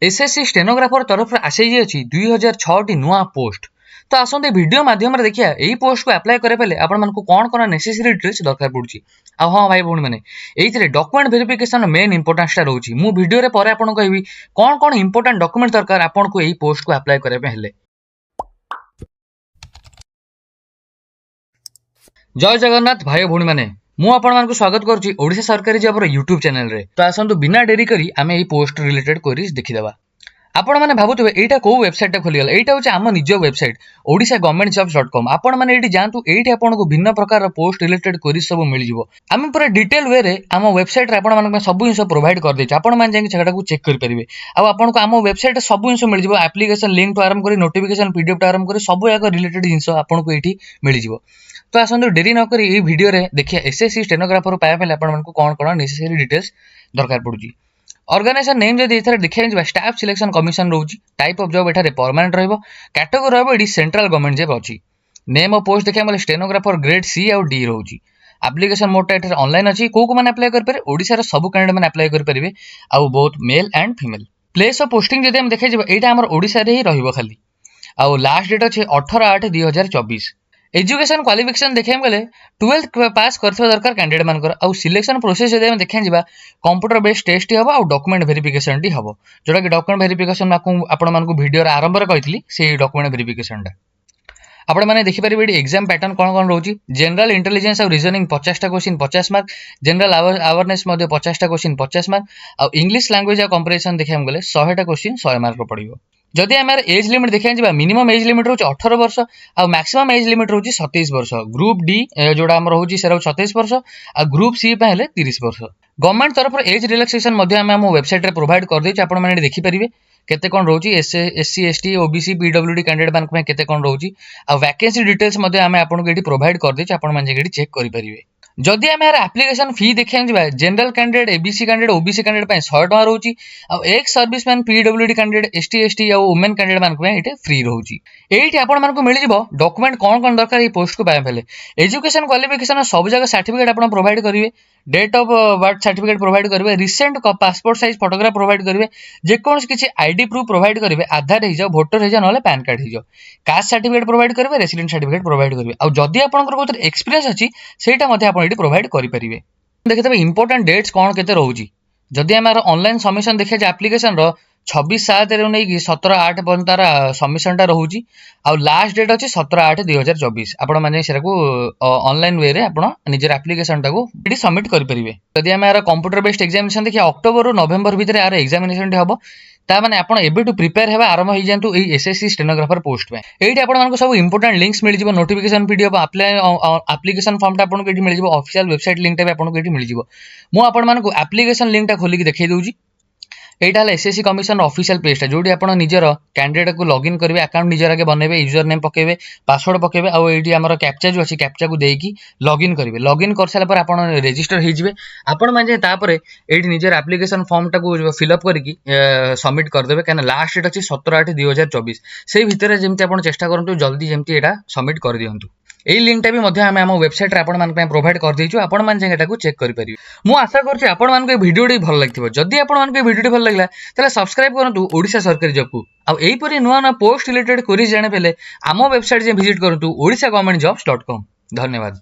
SSC stenographer तरफ आसी 2006 नुआ पोस्ट। तो आसते वीडियो माध्यम देखिए यही पोस्ट को अप्लाई करे आपण कौन कौन नेसेसरी डिटेल्स दरकार पड़ुची। हाँ भाई भौणी मैंने ये डॉक्यूमेंट वेरिफिकेशन मेन इंपोर्टेंसटा रोची। मु वीडियो रे परे आपन कहबी कौन कौन इंपोर्टेंट डॉक्यूमेंट दरकार आपन को यही पोस्ट को अप्लाई करे हेले। जय जगन्नाथ भाई भौणी मैंने मु आपण मानकु स्वागत करूची ओडिशा सरकारी जॉब यूट्यूब चैनल रे। तो आसंतु बिना डेरी करी आमे यही पोस्ट रिलेटेड क्वेरीज देखिदेबा। आपण माने भाबुथिबे एटा को वेबसाइट खोली गला, एटा होचे आम निज website Odisha government jobs .com। आपण माने एटी जानतु एटी आपण को भिन्न प्रकार पोस्ट रिलेटेड क्वेरीज सब मिल जिवो। आमे पूरा डिटेल वे रे आम वेबसाइट रे आपण माने सब जिंस प्रोवाइड कर देछ। आपण माने जाके सेटा को चेक कर परिबे। आ आपण को आम वेबसाइट रे सब जिंस मिल जिवो, एप्लीकेशन लिंक टू आरंभ करी नोटिफिकेशन पीडीएफ टू आरंभ करी सब याक रिलेटेड जिंस आपण को एटी मिल जिवो। तो आसंतु डेरी न करी ए वीडियो रे देखिया एसएससी स्टेनोग्राफर पाया पले आपण मानकु कोन कोन नेसेसरी डिटेल्स दरकार पड़ुची। ऑर्गेनाइजेशन नेम जदि एथरे देखिया जिबा स्टाफ सिलेक्शन कमिशन रहउची। टाइप ऑफ जॉब एठारे परमानेंट रहइबो। कैटेगरी रहइबो एडी सेंट्रल गवर्नमेंट जॉब अछि। नेम ऑफ पोस्ट देखिया मले स्टेनोग्राफर ग्रेड सी और डी रहउची। एप्लीकेशन मोड एठारे ऑनलाइन अछि। को माने अप्लाई कर पारे ओडिसा रे सब कैंडिडेट माने अप्लाई कर परिबे आ both male and female. Place of posting जदि हम देखै जिबा एटा हमर ओडिसा रे ही रहइबो खाली। आ लास्ट डेट अछि 18/8/2024। एजुकेशन क्वालिफिकेशन देखिए गले 12th पास करथिबा दरकार कैंडिडेट मानकर। आ सिलेक्शन प्रोसेस जदि हम देखिया जिबा कंप्यूटर बेस्ड टेस्ट हबो आ डॉक्यूमेंट वेरिफिकेशन टी हबो। जोटा कि डॉक्यूमेंट वेरिफिकेशन आपण मानकु वीडियो रे आरंभ रे कहितली से डॉक्यूमेंट वेरिफिकेशन टा आपण माने देखि परिबे। एडी एग्जाम पैटर्न कोन कोन रहउची। जनरल इंटेलिजेंस और रीजनिंग 50 टा क्वेश्चन 50 मार्क। जनरल अवेयरनेस मध्ये 50 टा क्वेश्चन 50 मार्क। आ इंग्लिश लैंग्वेज आ कंप्रिहेंशन देखिया हम गले 100 टा क्वेश्चन 100 मार्क पड़िबो। जदि आम एज लिमिट देखा जा मिनिमम एज लिमिट रोचे 18 वर्ष आ मैक्सिमम एज लिमिट रोचे 27 वर्ष। ग्रुप डी जोड़ा आम रोचे से 27 वर्ष आ ग्रुप सी हेले 30 वर्ष। गवर्नमेंट तरफ एज रिलैक्सेशन आम वेबसाइट रे प्रोवाइड कर देछि। आपण माने देखि परिबे केते कोन रोची। SC ST OBC PWD candidate मान पे केते कोन रोची आ वैकेंसी डिटेल्स आम आपन को एठी प्रोवाइड कर देछि। आपण माने जेडी चेक करि परिबे। जदि आम यार एप्लीकेशन फी देखा जा general candidate ABC candidate OBC candidate 100 टका रोची आ ex serviceman PWD candidate ST ST और वुमेन कैंडिडेट मान पे फ्री रोची। एठी आपण मानकु मिल जिवो डॉक्यूमेंट कोन कोन दरकार ए पोस्ट को पाए पले। एजुकेशन क्वालिफिकेशन सब जगह सर्टिफिकेट आपण प्रोवाइड करिवे। Date of birth certificate provide करिवे। Recent passport size photograph provide करिवे। जे कोन किछि आईडी प्रूफ प्रोवाइड करिवे। आधार हे जाओ भोटर हे जाओ नले पैन कार्ड हे जाओ। कास्ट सर्टिफिकेट प्रोवाइड करिवे। रेसिडेंट सर्टिफिकेट प्रोवाइड करिवे। आ जदि आपनकर कोतर एक्सपीरियंस अछि सेटा मध्ये आपण एठी प्रोवाइड करि परिवे। देखितबे इंपोर्टेंट डेट्स कोन केते रहउची। जदि हमार ऑनलाइन सबमिशन देखा जाए एप्लीकेशन रो 26/7 रे नै कि 17/8 पर्यंत तार सबमिशन टा रहउची। आ लास्ट डेट अछि 17/8/2024। आपण माने सेरा को ऑनलाइन वे रे आपण निजर एप्लीकेशन टा को एडी सबमिट करि परिवे। जदि हमार कंप्यूटर बेस्ड एग्जामिनेशन देखिया अक्टोबर रो नवंबर भीतर आर एग्जामिनेशन टी हबो। ता माने आपण एबे टू प्रिपेयर हेबा आरंभ हो जानतु ए एसएससी स्टेनोग्राफर पोस्ट में। एठी आपण मानको सब इंपोर्टेंट लिंक्स मिल जिवो। Notification PDF apply application form टा आपण को एठी मिल जिवो। ऑफिशियल वेबसाइट लिंक टा भी आपण को एठी मिल जिवो। मु आपण मानको एप्लीकेशन लिंक टा खोली के देखै दउची। एटा हला एसएससी कमिशन ऑफिशियल पेज टा जोडी आपण निजर कैंडिडेट को लॉगिन करबे। अकाउंट निजर आगे बनेबे। यूजर नेम पकेबे पासवर्ड पकेबे आ एठी हमर कैप्चा जो अछि कैप्चा को देकी लॉगिन करबे। लॉगिन कर साला पर आपण रजिस्टर हे जिवे। आपण माने तापर एठी निजर एप्लीकेशन फॉर्म टा को फिल अप करकी सबमिट कर देबे। काना लास्ट डेट अछि 17/8/2024। सेही भितरे जेमति आपण चेष्टा करंतु जल्दी जेमति एटा सबमिट कर दियंतु। एई लिंक टा भी मध्ये हम हम वेबसाइट रे आपण मान पे प्रोवाइड कर देइछु। आपण मान जे एटा को चेक करि परिबे। मु आशा करछि आपण मान के वीडियो डी भल लागथिबो। जदि आपण मान के वीडियो डी भल लागला तले सब्सक्राइब करंतु ओडिशा सरकारी जॉब को। आ एई परि नुवा नुवा पोस्ट रिलेटेड क्वेरीज जाने पेले आम वेबसाइट जे विजिट करंतु odisha government jobs.com। धन्यवाद।